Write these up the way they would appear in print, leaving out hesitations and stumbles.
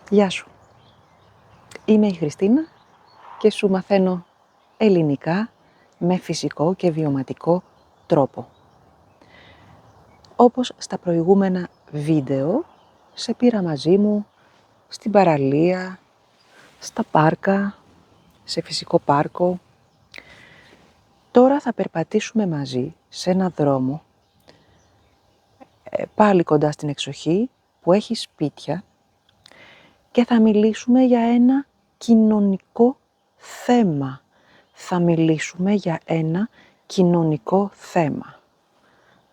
Γεια σου. Είμαι η Χριστίνα και σου μαθαίνω ελληνικά με φυσικό και βιωματικό τρόπο. Όπως στα προηγούμενα βίντεο, σε πήρα μαζί μου στην παραλία, στα πάρκα, σε φυσικό πάρκο. Τώρα θα περπατήσουμε μαζί σε ένα δρόμο, πάλι κοντά στην εξοχή, που έχει σπίτια και θα μιλήσουμε για ένα κοινωνικό θέμα. Θα μιλήσουμε για ένα κοινωνικό θέμα.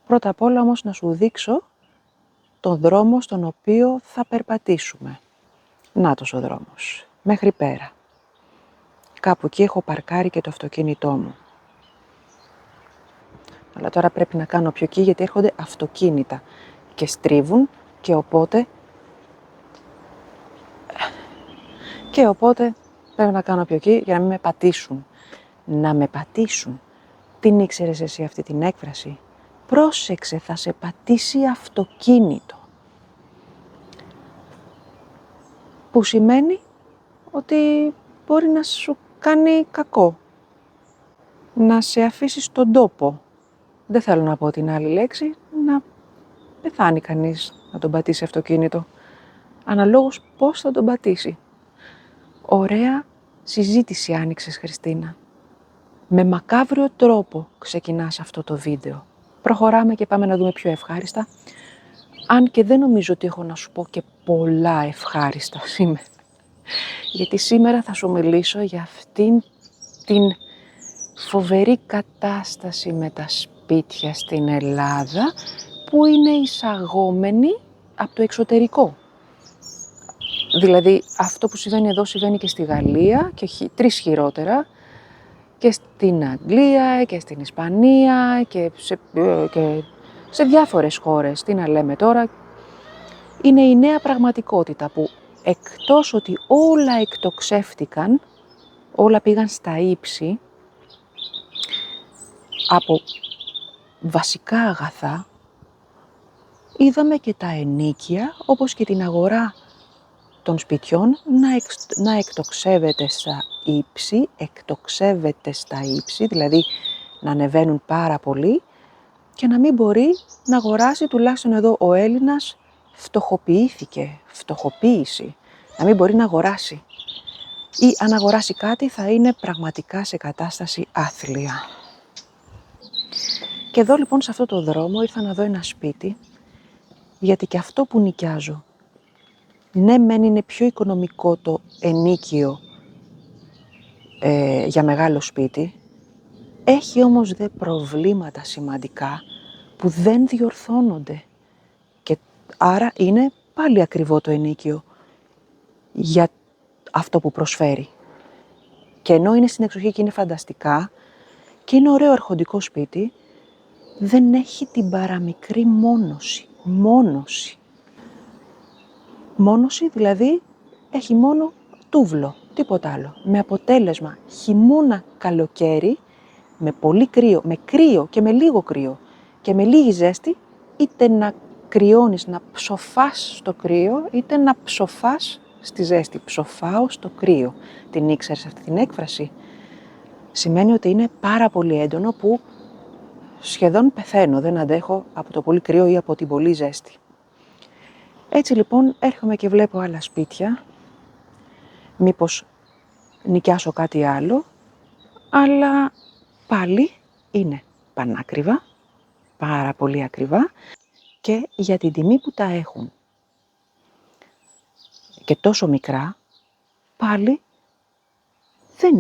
Πρώτα απ' όλα όμως να σου δείξω τον δρόμο στον οποίο θα περπατήσουμε. Νάτος ο δρόμος, μέχρι πέρα. Κάπου εκεί έχω παρκάρει και το αυτοκίνητό μου. Αλλά τώρα πρέπει να κάνω πιο εκεί γιατί έρχονται αυτοκίνητα και στρίβουν και οπότε πρέπει να κάνω πιο εκεί για να μην με πατήσουν. Να με πατήσουν. Την ήξερες εσύ αυτή την έκφραση? Πρόσεξε, θα σε πατήσει αυτοκίνητο. Που σημαίνει ότι μπορεί να σου κάνει κακό. Να σε αφήσει στον τόπο. Δεν θέλω να πω την άλλη λέξη, να πεθάνει κανείς να τον πατήσει αυτοκίνητο. Αναλόγως πώς θα τον πατήσει. Ωραία συζήτηση άνοιξες, Χριστίνα. Με μακάβριο τρόπο ξεκινάς αυτό το βίντεο. Προχωράμε και πάμε να δούμε πιο ευχάριστα. Αν και δεν νομίζω ότι έχω να σου πω και πολλά ευχάριστα σήμερα. Γιατί σήμερα θα σου μιλήσω για αυτήν την φοβερή κατάσταση με τα σπίτια στην Ελλάδα που είναι εισαγόμενη από το εξωτερικό. Δηλαδή αυτό που συμβαίνει εδώ συμβαίνει και στη Γαλλία και 3 χειρότερα, και στην Αγγλία και στην Ισπανία και σε διάφορες χώρες. Τι να λέμε τώρα, είναι η νέα πραγματικότητα που εκτός ότι όλα εκτοξεύτηκαν, όλα πήγαν στα ύψη από βασικά αγαθά, είδαμε και τα ενοίκια όπως και την αγορά των σπιτιών να εκτοξεύεται στα ύψη, δηλαδή να ανεβαίνουν πάρα πολύ και να μην μπορεί να αγοράσει, τουλάχιστον εδώ ο Έλληνας φτωχοποίηση, να μην μπορεί να αγοράσει. Ή αν αγοράσει κάτι θα είναι πραγματικά σε κατάσταση άθλια. Και εδώ λοιπόν σε αυτό το δρόμο ήρθα να δω ένα σπίτι, γιατί και αυτό που νοικιάζω, ναι μεν είναι πιο οικονομικό το ενοίκιο για μεγάλο σπίτι, έχει όμως δε προβλήματα σημαντικά που δεν διορθώνονται και άρα είναι πάλι ακριβό το ενοίκιο για αυτό που προσφέρει. Και ενώ είναι στην εξοχή και είναι φανταστικά και είναι ωραίο αρχοντικό σπίτι, δεν έχει την παραμικρή μόνωση δηλαδή έχει μόνο τούβλο, τίποτα άλλο. Με αποτέλεσμα χειμώνα καλοκαίρι, με πολύ κρύο, με κρύο και με λίγο κρύο και με λίγη ζέστη, είτε να κρυώνεις, να ψοφάς στο κρύο, είτε να ψοφάς στη ζέστη. Ψοφάω στο κρύο. Την ήξερες αυτή την έκφραση? Σημαίνει ότι είναι πάρα πολύ έντονο που σχεδόν πεθαίνω, δεν αντέχω από το πολύ κρύο ή από την πολύ ζέστη. Έτσι λοιπόν έρχομαι και βλέπω άλλα σπίτια, μήπως νοικιάσω κάτι άλλο, αλλά πάλι είναι πανάκριβα, πάρα πολύ ακριβά και για την τιμή που τα έχουν και τόσο μικρά, πάλι δεν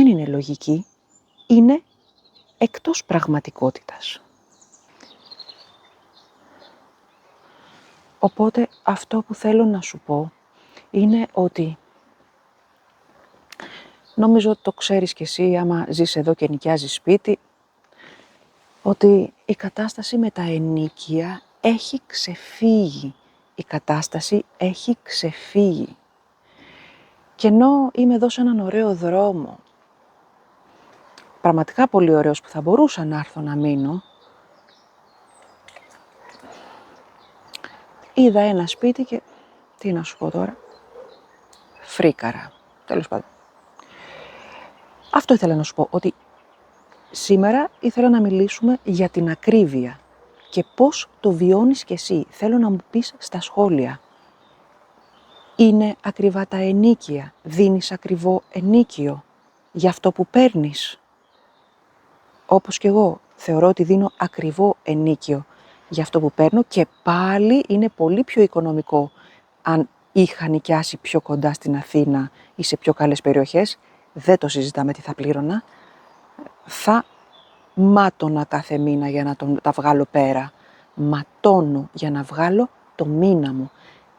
είναι λογική, είναι εκτός πραγματικότητας. Οπότε αυτό που θέλω να σου πω είναι ότι νομίζω το ξέρεις κι εσύ άμα ζεις εδώ και νοικιάζεις σπίτι, ότι η κατάσταση με τα ενοίκια έχει ξεφύγει. Η κατάσταση έχει ξεφύγει. Και ενώ είμαι εδώ σε έναν ωραίο δρόμο, πραγματικά πολύ ωραίος που θα μπορούσα να έρθω να μείνω, είδα ένα σπίτι και τι να σου πω τώρα, φρίκαρα. Τέλος πάντων. Αυτό ήθελα να σου πω, ότι σήμερα ήθελα να μιλήσουμε για την ακρίβεια και πώς το βιώνεις κι εσύ. Θέλω να μου πεις στα σχόλια. Είναι ακριβά τα ενίκια, δίνεις ακριβό ενίκιο για αυτό που παίρνεις. Όπως και εγώ θεωρώ ότι δίνω ακριβό ενίκιο για αυτό που παίρνω και πάλι είναι πολύ πιο οικονομικό αν είχα νοικιάσει πιο κοντά στην Αθήνα ή σε πιο καλές περιοχές. Δεν το συζητάμε τι θα πλήρωνα. Θα μάτωνα κάθε μήνα για να τα βγάλω πέρα. Ματώνω για να βγάλω το μήνα μου.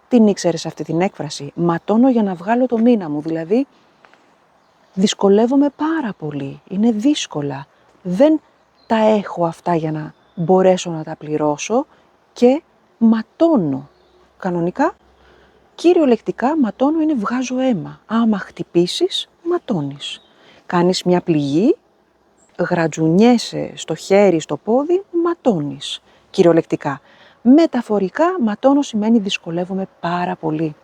Την ήξερες αυτή την έκφραση? Ματώνω για να βγάλω το μήνα μου. Δηλαδή, δυσκολεύομαι πάρα πολύ. Είναι δύσκολα. Δεν τα έχω αυτά για να μπορέσω να τα πληρώσω και ματώνω. Κανονικά, κυριολεκτικά ματώνω είναι βγάζω αίμα. Άμα χτυπήσεις, ματώνεις. Κάνεις μια πληγή, γρατζουνιέσαι στο χέρι, στο πόδι, ματώνεις. Κυριολεκτικά. Μεταφορικά, ματώνω σημαίνει δυσκολεύομαι πάρα πολύ.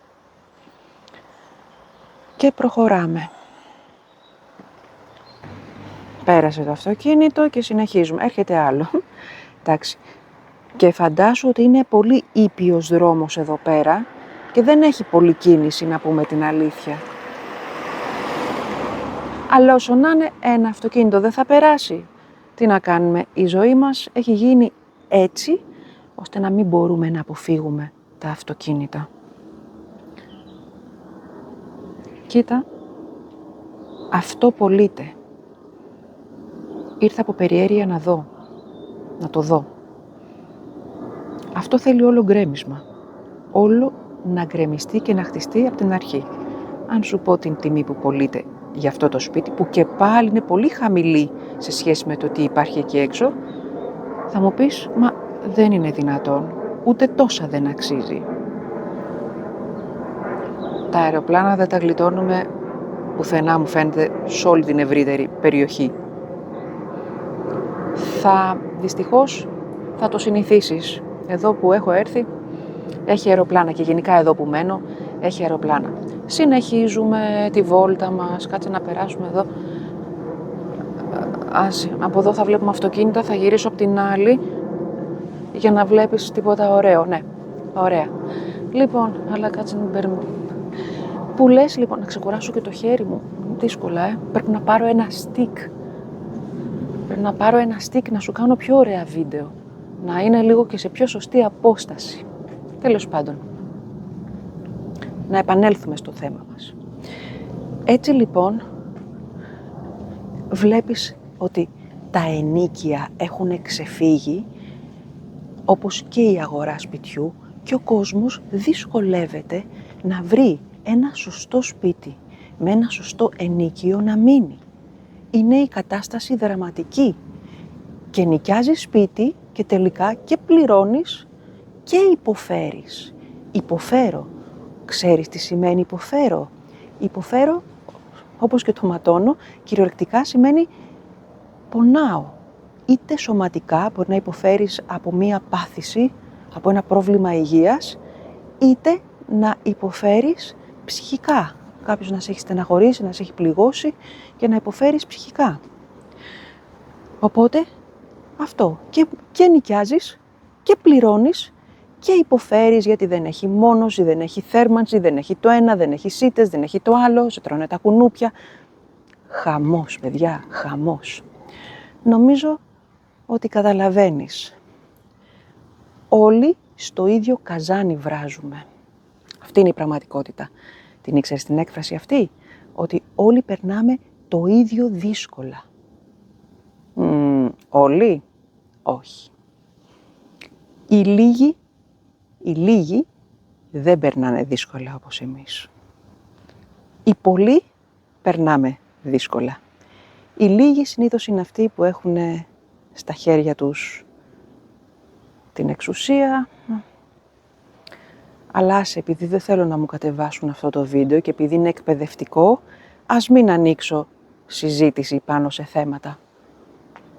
Και προχωράμε. Πέρασε το αυτοκίνητο και συνεχίζουμε. Έρχεται άλλο. Εντάξει. Και φαντάσου ότι είναι πολύ ήπιος δρόμος εδώ πέρα και δεν έχει πολύ κίνηση, να πούμε την αλήθεια. Αλλά όσο να είναι, ένα αυτοκίνητο δεν θα περάσει. Τι να κάνουμε, η ζωή μας έχει γίνει έτσι, ώστε να μην μπορούμε να αποφύγουμε τα αυτοκίνητα. Κοίτα, αυτό πωλείται. Ήρθα από περιέργεια να το δω. Αυτό θέλει όλο γκρέμισμα. Όλο να γκρεμιστεί και να χτιστεί από την αρχή. Αν σου πω την τιμή που πωλείται για αυτό το σπίτι, που και πάλι είναι πολύ χαμηλή σε σχέση με το τι υπάρχει εκεί έξω, θα μου πεις, μα δεν είναι δυνατόν, ούτε τόσα δεν αξίζει. Τα αεροπλάνα δεν τα γλιτώνουμε πουθενά, μου φαίνεται, σε όλη την ευρύτερη περιοχή. Δυστυχώς θα το συνηθίσεις. Εδώ που έχω έρθει έχει αεροπλάνα και γενικά εδώ που μένω έχει αεροπλάνα. Συνεχίζουμε τη βόλτα μας, κάτσε να περάσουμε εδώ. Από εδώ θα βλέπουμε αυτοκίνητα, θα γυρίσω από την άλλη για να βλέπεις τίποτα ωραίο. Ναι, ωραία. Λοιπόν, αλλά κάτσε να μην παίρνω. Που λες λοιπόν, να ξεκουράσω και το χέρι μου. Δύσκολα, Πρέπει να πάρω ένα stick. Πρέπει να πάρω ένα stick να σου κάνω πιο ωραία βίντεο. Να είναι λίγο και σε πιο σωστή απόσταση. Τέλος πάντων. Να επανέλθουμε στο θέμα μας. Έτσι λοιπόν, βλέπεις ότι τα ενοίκια έχουν ξεφύγει, όπως και η αγορά σπιτιού, και ο κόσμος δυσκολεύεται να βρει ένα σωστό σπίτι, με ένα σωστό ενοίκιο να μείνει. Είναι η κατάσταση δραματική και νοικιάζεις σπίτι και τελικά και πληρώνεις και υποφέρεις. Υποφέρω. Ξέρεις τι σημαίνει υποφέρω? Υποφέρω, όπως και το ματώνω, κυριολεκτικά σημαίνει πονάω. Είτε σωματικά, μπορεί να υποφέρεις από μία πάθηση, από ένα πρόβλημα υγείας, είτε να υποφέρεις ψυχικά. Κάποιος να σε έχει στεναχωρήσει, να σε έχει πληγώσει και να υποφέρεις ψυχικά. Οπότε, αυτό. Και νοικιάζεις και πληρώνεις και υποφέρεις γιατί δεν έχει μόνωση, δεν έχει θέρμανση, δεν έχει το ένα, δεν έχει σίτες, δεν έχει το άλλο, σε τρώνε τα κουνούπια. Χαμός, παιδιά, χαμός. Νομίζω ότι καταλαβαίνεις. Όλοι στο ίδιο καζάνι βράζουμε. Αυτή είναι η πραγματικότητα. Την ήξερες την έκφραση αυτή? Ότι όλοι περνάμε το ίδιο δύσκολα. Όλοι? Όχι. Οι λίγοι δεν περνάνε δύσκολα όπως εμείς. Οι πολλοί περνάμε δύσκολα. Οι λίγοι συνήθως είναι αυτοί που έχουν στα χέρια τους την εξουσία. Αλλά επειδή δεν θέλω να μου κατεβάσουν αυτό το βίντεο και επειδή είναι εκπαιδευτικό, ας μην ανοίξω συζήτηση πάνω σε θέματα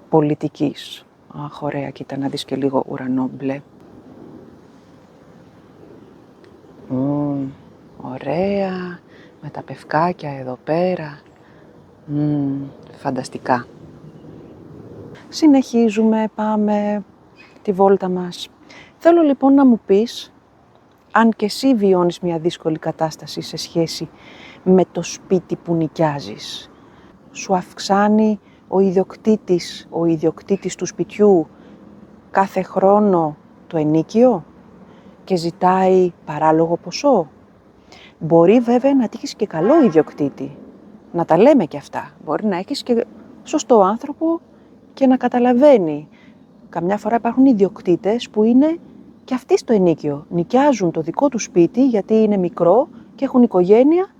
πολιτικής. Αχ, ωραία, κοίτα να δεις και λίγο ουρανό μπλε. Ωραία, με τα πευκάκια εδώ πέρα. Φανταστικά. Συνεχίζουμε, πάμε τη βόλτα μας. Θέλω λοιπόν να μου πεις, αν και εσύ βιώνεις μια δύσκολη κατάσταση σε σχέση με το σπίτι που νοικιάζεις. Σου αυξάνει ο ιδιοκτήτης του σπιτιού κάθε χρόνο το ενοίκιο και ζητάει παράλογο ποσό. Μπορεί βέβαια να τύχεις και καλό ιδιοκτήτη, να τα λέμε και αυτά. Μπορεί να έχεις και σωστό άνθρωπο και να καταλαβαίνει. Καμιά φορά υπάρχουν ιδιοκτήτες που είναι και αυτοί στο ενοίκιο. Νοικιάζουν το δικό του σπίτι γιατί είναι μικρό και έχουν οικογένεια,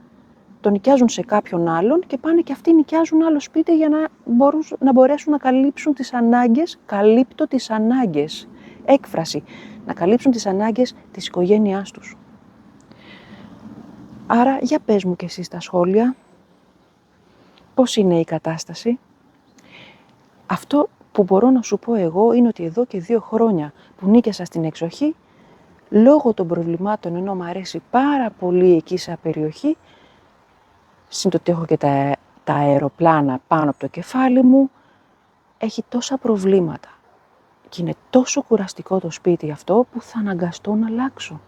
το νοικιάζουν σε κάποιον άλλον και πάνε και αυτοί νοικιάζουν άλλο σπίτι για να μπορέσουν να καλύψουν τις ανάγκες. Καλύπτω τις ανάγκες. Έκφραση. Να καλύψουν τις ανάγκες της οικογένειάς τους. Άρα, για πες μου και εσύ στα σχόλια, πώς είναι η κατάσταση. Αυτό που μπορώ να σου πω εγώ είναι ότι εδώ και 2 χρόνια που νίκιασα στην εξοχή, λόγω των προβλημάτων, ενώ μου αρέσει πάρα πολύ εκεί σε περιοχή, συντοτε έχω και τα αεροπλάνα πάνω από το κεφάλι μου, έχει τόσα προβλήματα. Και είναι τόσο κουραστικό το σπίτι αυτό που θα αναγκαστώ να αλλάξω.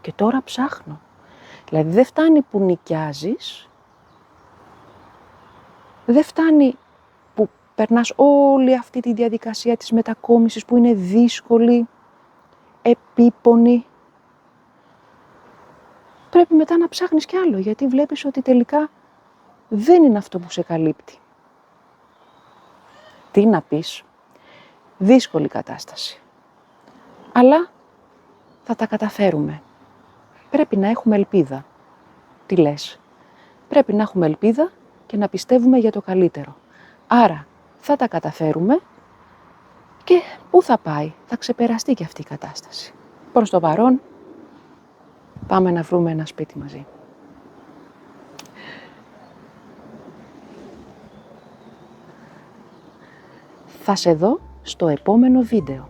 Και τώρα ψάχνω. Δηλαδή δεν φτάνει που νοικιάζεις, δεν φτάνει που περνάς όλη αυτή τη διαδικασία της μετακόμισης που είναι δύσκολη, επίπονη. Πρέπει μετά να ψάχνεις κι άλλο, γιατί βλέπεις ότι τελικά δεν είναι αυτό που σε καλύπτει. Τι να πεις, δύσκολη κατάσταση. Αλλά θα τα καταφέρουμε. Πρέπει να έχουμε ελπίδα. Τι λες? Πρέπει να έχουμε ελπίδα και να πιστεύουμε για το καλύτερο. Άρα θα τα καταφέρουμε και πού θα πάει? Θα ξεπεραστεί και αυτή η κατάσταση. Προς το παρόν πάμε να βρούμε ένα σπίτι μαζί. Θα σε δω στο επόμενο βίντεο.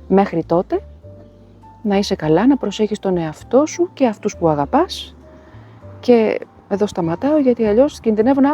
Μέχρι τότε, να είσαι καλά, να προσέχεις τον εαυτό σου και αυτούς που αγαπάς. Και εδώ σταματάω γιατί αλλιώς κινδυνεύω να...